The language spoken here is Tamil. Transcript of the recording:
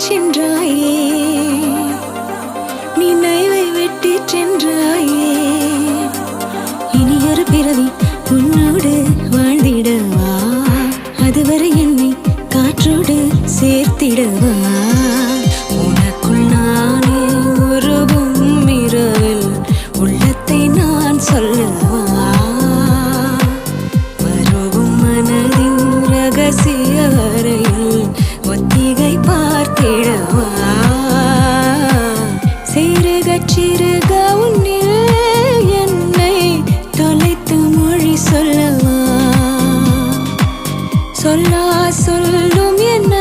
சென்றாயே, நினைவை வெட்டி சென்றாயே. இனியொரு பிறவி உன்னோடு வாழ்ந்திடவா, அதுவரை என்னை காற்றோடு சேர்த்திடவா. உனக்குள் நானே உருவும் இரவில் உள்ளத்தை நான் சொல்லவா, வருவும் மனதின் ரகசிய அறையில் ஒத்திகை பார்த்திடவா. சிறுகச் சிறுக உன்னில் என்னை தொலைத்து மொழி சொல்லவா, சொல்லா சொல்லும் என்ன